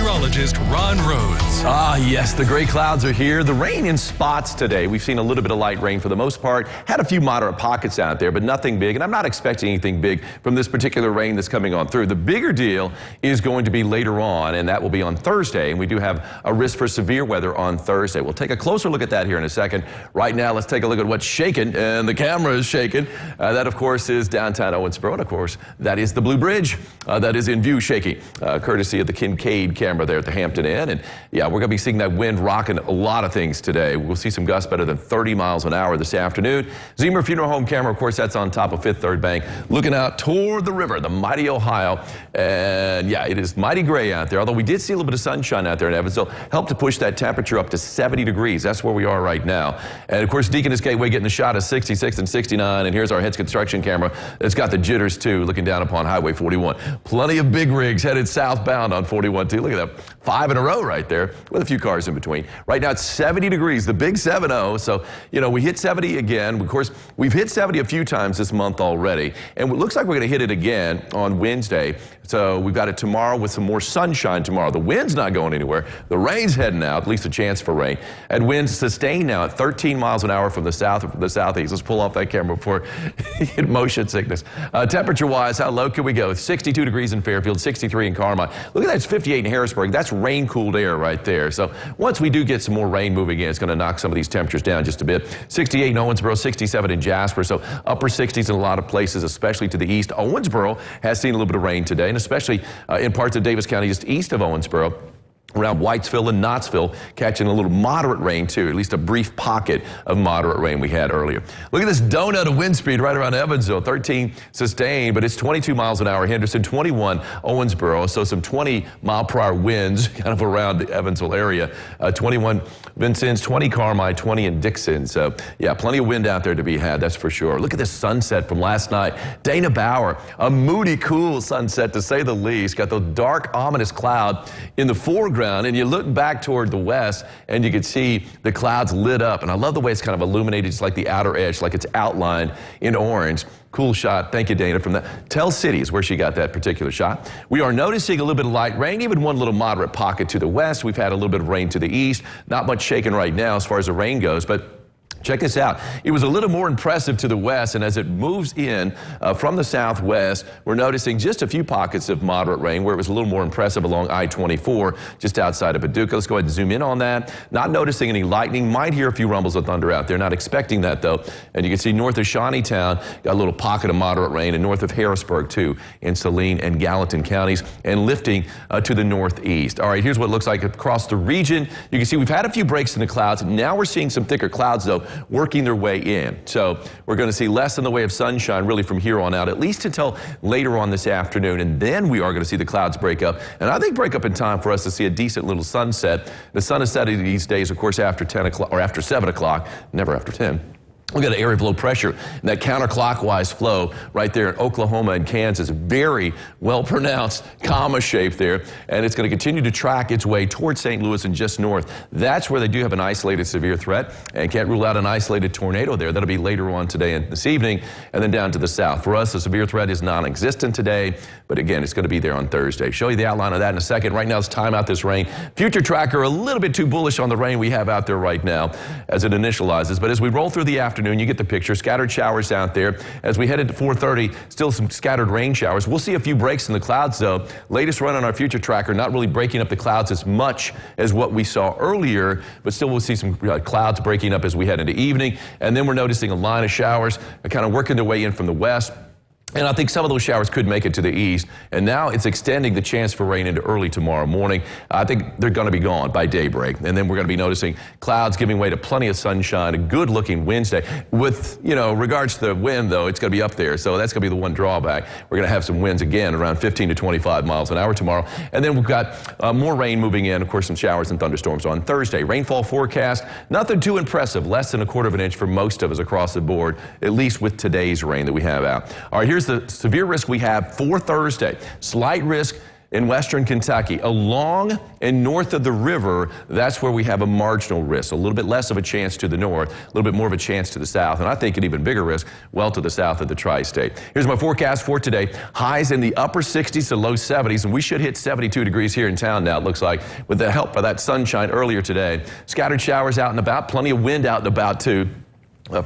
meteorologist Ron Rhodes. Yes, the gray clouds are here. The rain in spots today. We've seen a little bit of light rain for the most part. Had a few moderate pockets out there, but nothing big. And I'm not expecting anything big from this particular rain that's coming on through. The bigger deal is going to be later on, and that will be on Thursday. And we do have a risk for severe weather on Thursday. We'll take a closer look at that here in a second. Right now, let's take a look at what's shaking, and the camera is shaking. That, of course, is downtown Owensboro. And, of course, that is the Blue Bridge. That is in view shaking, courtesy of the Kincaid camera there at the Hampton Inn. And, yeah, we're going to be seeing that wind rocking a lot of things today. We'll see some gusts better than 30 miles an hour this afternoon. Zemer Funeral Home camera, of course, that's on top of Fifth Third Bank, looking out toward the river, the mighty Ohio. And, yeah, it is mighty gray out there, although we did see a little bit of sunshine out there in Evansville. Helped to push that temperature up to 70 degrees. That's where we are right now. And, of course, Deaconess Gateway getting the shot of 66 and 69. And here's our Heads Construction camera. It's got the jitters, too, looking down upon Highway 41. Plenty of big rigs headed southbound on 41, too. Look at that. 5 in a row right there with a few cars in between. Right now it's 70 degrees, the big 7-0. So, you know, we hit 70 again. Of course, we've hit 70 a few times this month already. And it looks like we're going to hit it again on Wednesday. So we've got it tomorrow with some more sunshine tomorrow. The wind's not going anywhere. The rain's heading out, at least a chance for rain. And winds sustained now at 13 miles an hour from the south and from the southeast. Let's pull off that camera before you get motion sickness. Temperature-wise, how low can we go? 62 degrees in Fairfield, 63 in Carmine. Look at that, it's 58 in Harrisburg. That's rain-cooled air right there. So once we do get some more rain moving in, it's going to knock some of these temperatures down just a bit. 68 in Owensboro, 67 in Jasper. So upper 60s in a lot of places, especially to the east. Owensboro has seen a little bit of rain today, and especially in parts of Davis County just east of Owensboro. Around Whitesville and Knottsville, catching a little moderate rain, too, at least a brief pocket of moderate rain we had earlier. Look at this donut of wind speed right around Evansville, 13 sustained, but it's 22 miles an hour. Henderson, 21 Owensboro, so some 20-mile-per-hour winds kind of around the Evansville area. 21 Vincennes, 20 Carmine, 20 in Dixon. So, yeah, plenty of wind out there to be had, that's for sure. Look at this sunset from last night. Dana BAUER, a moody, cool sunset, to say the least. Got the dark, ominous cloud in the foreground. And you look back toward the west and you can see the clouds lit up. And I love the way it's kind of illuminated, just like the outer edge, like it's outlined in orange. Cool shot. Thank you, Dana, from that. Tell City is where she got that particular shot. We are noticing a little bit of light rain, even one little moderate pocket to the west. We've had a little bit of rain to the east. Not much shaking right now as far as the rain goes, but check this out. It was a little more impressive to the west, and as it moves in from the southwest, we're noticing just a few pockets of moderate rain where it was a little more impressive along I-24 just outside of Paducah. Let's go ahead and zoom in on that. Not noticing any lightning. Might hear a few rumbles of thunder out there. Not expecting that, though. And you can see north of Shawneetown, got a little pocket of moderate rain, and north of Harrisburg, too, in Saline and Gallatin counties, and lifting to the northeast. All right, here's what it looks like across the region. You can see we've had a few breaks in the clouds. Now we're seeing some thicker clouds, though, working their way in. So we're going to see less in the way of sunshine really from here on out, at least until later on this afternoon. And then we are going to see the clouds break up. And I think break up in time for us to see a decent little sunset. The sun is setting these days, of course, after 10 o'clock or after 7 o'clock, never after 10. Look at the area of low pressure and that counterclockwise flow right there in Oklahoma and Kansas. Very well pronounced comma shape there. And it's going to continue to track its way towards St. Louis and just north. That's where they do have an isolated severe threat and can't rule out an isolated tornado there. That'll be later on today and this evening, and then down to the south. For us, the severe threat is non-existent today, but again, it's going to be there on Thursday. Show you the outline of that in a second. Right now, it's time out this rain. Future tracker a little bit too bullish on the rain we have out there right now as it initializes. But as we roll through the afternoon, you get the picture. Scattered showers out there. As we head into 4:30, still some scattered rain showers. We'll see a few breaks in the clouds, though. Latest run on our future tracker, not really breaking up the clouds as much as what we saw earlier, but still we'll see some clouds breaking up as we head into evening. And then we're noticing a line of showers kind of working their way in from the west. And I think some of those showers could make it to the east. And now it's extending the chance for rain into early tomorrow morning. I think they're going to be gone by daybreak. And then we're going to be noticing clouds giving way to plenty of sunshine, a good-looking Wednesday. With, you know, regards to the wind, though, it's going to be up there. So that's going to be the one drawback. We're going to have some winds again around 15 to 25 miles an hour tomorrow. And then we've got more rain moving in, of course, some showers and thunderstorms on Thursday. Rainfall forecast, nothing too impressive. Less than 1/4 of an inch for most of us across the board, at least with today's rain that we have out. All right, here's the severe risk we have for Thursday. Slight risk in western Kentucky, along and north of the river, that's where we have a marginal risk. A little bit less of a chance to the north, a little bit more of a chance to the south, and I think an even bigger risk well to the south of the tri-state. Here's my forecast for today. Highs in the upper 60s to low 70s, and we should hit 72 degrees here in town now, it looks like, with the help of that sunshine earlier today. Scattered showers out and about, plenty of wind out and about too.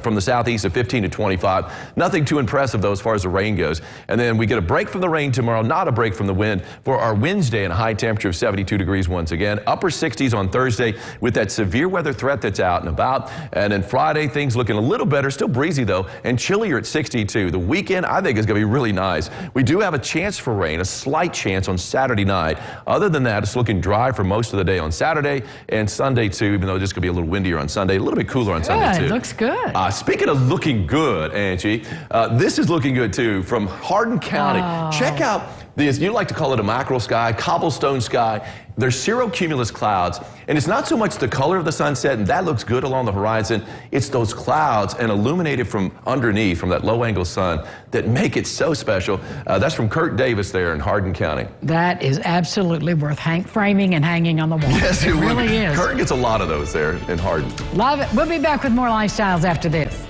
From the southeast of 15 to 25. Nothing too impressive, though, as far as the rain goes. And then we get a break from the rain tomorrow, not a break from the wind, for our Wednesday and a high temperature of 72 degrees once again. Upper 60s on Thursday with that severe weather threat that's out and about. And then Friday, things looking a little better, still breezy, though, and chillier at 62. The weekend, I think, is going to be really nice. We do have a chance for rain, a slight chance on Saturday night. Other than that, it's looking dry for most of the day on Saturday and Sunday, too, even though it's just going to be a little windier on Sunday, a little bit cooler on Sunday, too. Looks good. Speaking of looking good, Angie, this is looking good too from Hardin County. Check out this. You like to call it a mackerel sky, cobblestone sky. There's cirrocumulus clouds, and it's not so much the color of the sunset, and that looks good along the horizon. It's those clouds and illuminated from underneath, from that low-angle sun, that make it so special. That's from Kurt Davis there in Hardin County. That is absolutely worth framing and hanging on the wall. Yes, it really is. Kurt gets a lot of those there in Hardin. Love it. We'll be back with more lifestyles after this.